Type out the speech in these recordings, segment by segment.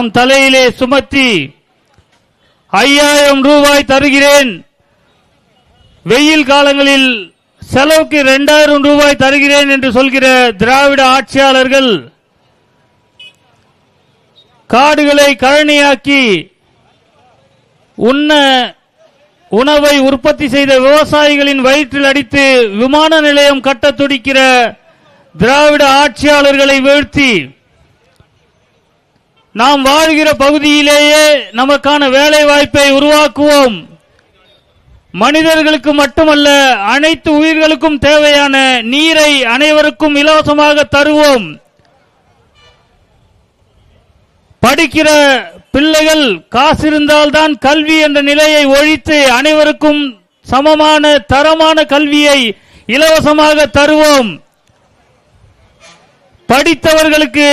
தலையிலே சுமத்தி 5000 ரூபாய் தருகிறேன், வெயில் காலங்களில் செலவுக்கு 2000 ரூபாய் தருகிறேன் என்று சொல்கிற திராவிட ஆட்சியாளர்கள் காடுகளை கழனியாக்கி உணவை உற்பத்தி செய்த விவசாயிகளின் வயிற்றில் அடித்து விமான நிலையம் கட்ட துடிக்கிற திராவிட ஆட்சியாளர்களை வீழ்த்தி நாம் வாழ்கிற பகுதியிலேயே நமக்கான வேலை வாய்ப்பை உருவாக்குவோம். மனிதர்களுக்கு மட்டுமல்ல, அனைத்து உயிர்களுக்கும் தேவையான நீரை அனைவருக்கும் இலவசமாக தருவோம். படிக்கிற பிள்ளைகள் காசு இருந்தால்தான் கல்வி என்ற நிலையை ஒழித்து அனைவருக்கும் சமமான தரமான கல்வியை இலவசமாக தருவோம். படித்தவர்களுக்கு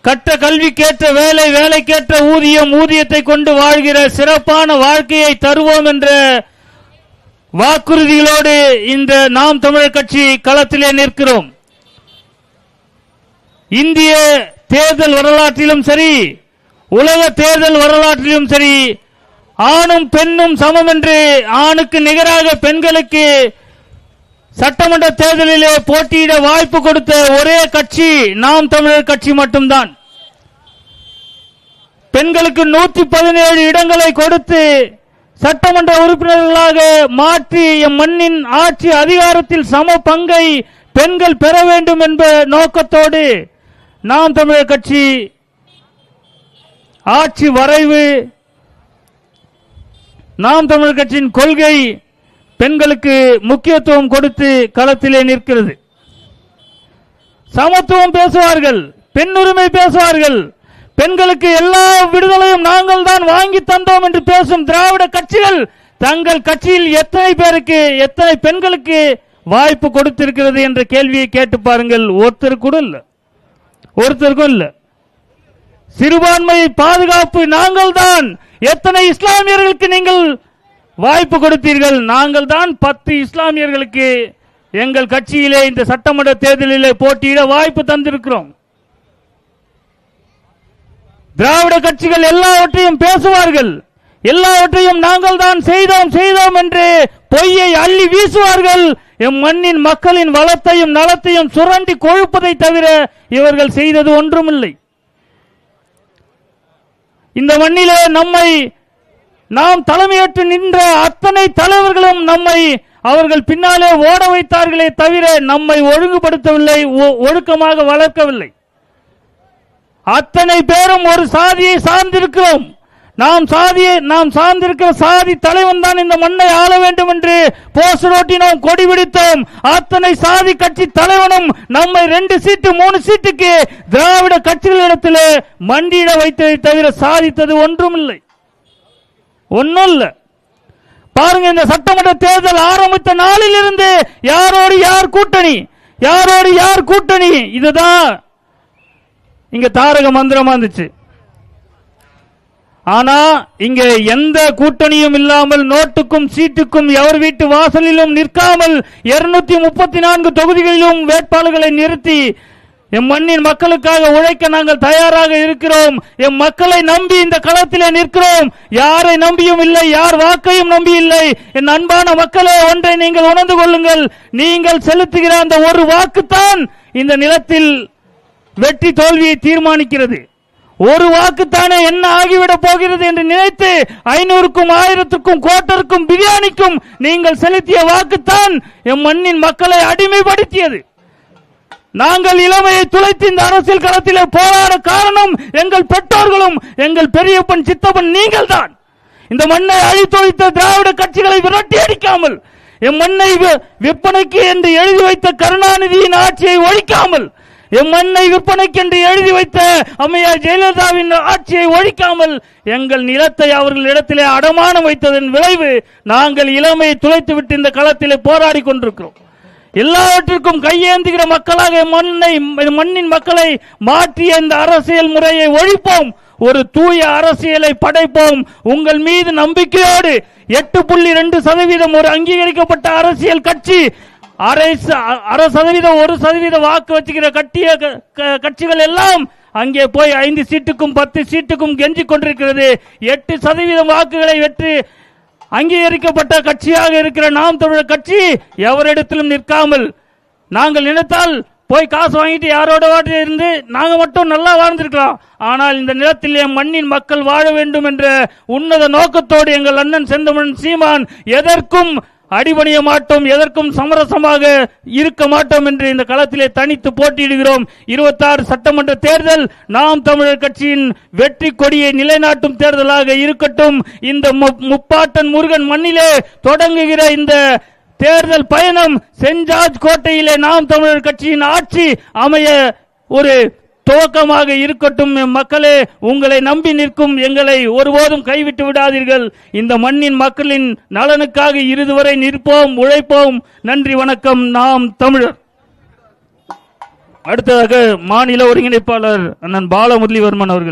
கற்ற கல்விக்கேற்ற வேலை, வேலைக்கேற்ற ஊதியம், ஊதியத்தை கொண்டு வாழ்கிற சிறப்பான வாழ்க்கையை தருவோம் என்ற வாக்குறுதிகளோடு இந்த நாம் தமிழர் கட்சி களத்திலே நிற்கிறோம். இந்திய தேர்தல் வரலாற்றிலும் சரி, உலக தேர்தல் வரலாற்றிலும் சரி, ஆணும் பெண்ணும் சமம் என்று ஆணுக்கு நிகராக பெண்களுக்கு சட்டமன்ற தேர்தலிலே போட்டியிட வாய்ப்பு கொடுத்த ஒரே கட்சி நாம் தமிழர் கட்சி மட்டும்தான். பெண்களுக்கு 117 இடங்களை கொடுத்து சட்டமன்ற உறுப்பினர்களாக மாற்றி எம் மண்ணின் ஆட்சி அதிகாரத்தில் சம பங்கை பெண்கள் பெற வேண்டும் என்ற நோக்கத்தோடு நாம் தமிழர் கட்சி ஆட்சி வரைவு, நாம் தமிழர் கட்சியின் கொள்கை பெண்களுக்கு முக்கியத்துவம் கொடுத்து களத்திலே நிற்கிறது. சமத்துவம் பேசுவார்கள், பெண் உரிமை பேசுவார்கள், பெண்களுக்கு எல்லா விடுதலையும் நாங்கள் தான் வாங்கி தந்தோம் என்று பேசும் திராவிட கட்சிகள் தங்கள் கட்சியில் எத்தனை பேருக்கு, எத்தனை பெண்களுக்கு வாய்ப்பு கொடுத்திருக்கிறது என்ற கேள்வியை கேட்டு பாருங்கள். ஒருத்தருக்கும் இல்ல. சிறுபான்மை பாதுகாப்பு நாங்கள் தான். எத்தனை இஸ்லாமியர்களுக்கு நீங்கள் வாய்ப்பு கொடுத்தீர்கள்? நாங்கள் தான் 10 இஸ்லாமியர்களுக்கு எங்கள் கட்சியிலே இந்த சட்டமன்ற தேர்தலிலே போட்டியிட வாய்ப்பு தந்திருக்கிறோம். திராவிட கட்சிகள் எல்லாவற்றையும் பேசுவார்கள், எல்லாவற்றையும் நாங்கள் தான் செய்தோம் என்று பொய்யை அள்ளி வீசுவார்கள். எம் மண்ணின் மக்களின் வளத்தையும் நலத்தையும் சுரண்டி கொழுப்பதை தவிர இவர்கள் செய்தது ஒன்றுமில்லை. இந்த மண்ணிலே நாம் தலைமையேற்று நின்ற அத்தனை தலைவர்களும் நம்மை அவர்கள் பின்னாலே ஓட வைத்தார்களே தவிர நம்மை ஒழுங்குபடுத்தவில்லை, ஒழுக்கமாக வளர்க்கவில்லை. அத்தனை பேரும் ஒரு சாதியை சார்ந்திருக்கிறோம். நாம் சார்ந்திருக்கிற சாதி தலைவன் தான் இந்த மண்ணை ஆள வேண்டும் என்று போஸ்டர் ஓட்டினோம், கொடி பிடித்தோம். அத்தனை சாதி கட்சி தலைவனும் நம்மை 2 சீட்டு 3 சீட்டுக்கு திராவிட கட்சிகளிடத்திலே மண்டியிட வைத்ததை தவிர சாதித்தது ஒன்றும் இல்லை. பாருங்க, இந்த சட்டமன்ற தேர்தல் ஆரம்பித்த நாளில் இருந்து யாரோடு யார் கூட்டணி, இதுதான் இங்க தாரக மந்திரமா இருந்துச்சு. ஆனா இங்க எந்த கூட்டணியும் இல்லாமல், நோட்டுக்கும் சீட்டுக்கும் எவர் வீட்டு வாசலிலும் நிற்காமல் 234 தொகுதிகளிலும் வேட்பாளர்களை நிறுத்தி எம் மண்ணின் மக்களுக்காக உழைக்க நாங்கள் தயாராக இருக்கிறோம். எம் மக்களை நம்பி இந்த களத்திலே நிற்கிறோம். யாரை நம்பியும் இல்லை, யார் வாக்கையும் நம்பி இல்லை. என் அன்பான மக்களே, ஒன்றை நீங்கள் உணர்ந்து கொள்ளுங்கள். நீங்கள் செலுத்துகிற அந்த ஒரு வாக்குத்தான் இந்த நிலத்தில் வெற்றி தோல்வியை தீர்மானிக்கிறது. ஒரு வாக்குத்தானே என்ன ஆகிவிடப் போகிறது என்று நினைத்து 500க்கும் 1000க்கும் கோட்டருக்கும் பிரியாணிக்கும் நீங்கள் செலுத்திய வாக்குத்தான் எம் மண்ணின் மக்களை அடிமைப்படுத்தியது. நாங்கள் இளமையை துளைத்து இந்த அரசியல் களத்திலே போராட காரணம் எங்கள் பெற்றோர்களும் எங்கள் பெரியப்பன் சித்தப்பன் நீங்கள் தான். இந்த மண்ணை அழித்தொழித்த திராவிட கட்சிகளை விரட்டி அடிக்காமல், எம் மண்ணை விற்பனைக்கு என்று எழுதி வைத்த கருணாநிதியின் ஆட்சியை ஒழிக்காமல், எம் மண்ணை விற்பனைக்கு என்று எழுதி வைத்த அம்மையார் ஜெயலலிதாவின் ஆட்சியை ஒழிக்காமல் எங்கள் நிலத்தை அவர்கள் இடத்திலே அடமானம் வைத்ததன் விளைவு நாங்கள் இளமையை துளைத்துவிட்டு இந்த களத்திலே போராடி கொண்டிருக்கிறோம். எல்லாவற்றிற்கும் கையேந்துகிற மக்களாக மண்ணின் மக்களை மாற்றிய இந்த அரசியல் முறையை ஒழிப்போம். ஒரு தூய அரசியலை படைப்போம். உங்கள் மீது நம்பிக்கையோடு 8.2% ஒரு அங்கீகரிக்கப்பட்ட அரசியல் கட்சி, 1% வாக்கு வச்சுக்கிற கட்சிகள் எல்லாம் அங்கே போய் 5 சீட்டுக்கும் 10 சீட்டுக்கும் கெஞ்சிக் கொண்டிருக்கிறது. 8% வாக்குகளை வெற்றி அங்கீகரிக்கப்பட்ட கட்சியாக இருக்கிற நாம் தமிழர் கட்சி எவரிடத்திலும் நிற்காமல், நாங்கள் நினைத்தால் போய் காசு வாங்கிட்டு யாரோட இருந்து நாங்க மட்டும் நல்லா வாழ்ந்திருக்கலாம். ஆனால் இந்த நிலத்தில் என் மண்ணின் மக்கள் வாழ வேண்டும் என்ற உன்னத நோக்கத்தோடு எங்கள் அண்ணன் செந்தமிழன் சீமான் எதற்கும் அடிபணிய மாட்டோம், எதற்கும் சமரசமாக இருக்க மாட்டோம் என்று இந்த களத்திலே தனித்து போட்டியிடுகிறோம். 26 சட்டமன்ற தேர்தல் நாம் தமிழர் கட்சியின் வெற்றி கொடியை நிலைநாட்டும் தேர்தலாக இருக்கட்டும். இந்த முப்பாட்டன் முருகன் மண்ணிலே தொடங்குகிற இந்த தேர்தல் பயணம் சென்ட் ஜார்ஜ் கோட்டையிலே நாம் தமிழர் கட்சியின் ஆட்சி அமைய ஒரு துவக்கமாக இருக்கட்டும். மக்களே, உங்களை நம்பி நிற்கும் எங்களை ஒருபோதும் கைவிட்டு விடாதீர்கள். இந்த மண்ணின் மக்களின் நலனுக்காக இறுதி வரை நிற்போம், உழைப்போம். நன்றி, வணக்கம். நாம் தமிழர். அடுத்ததாக மாநில ஒருங்கிணைப்பாளர் அண்ணன் பாலமுரளிவர்மன் அவர்கள்.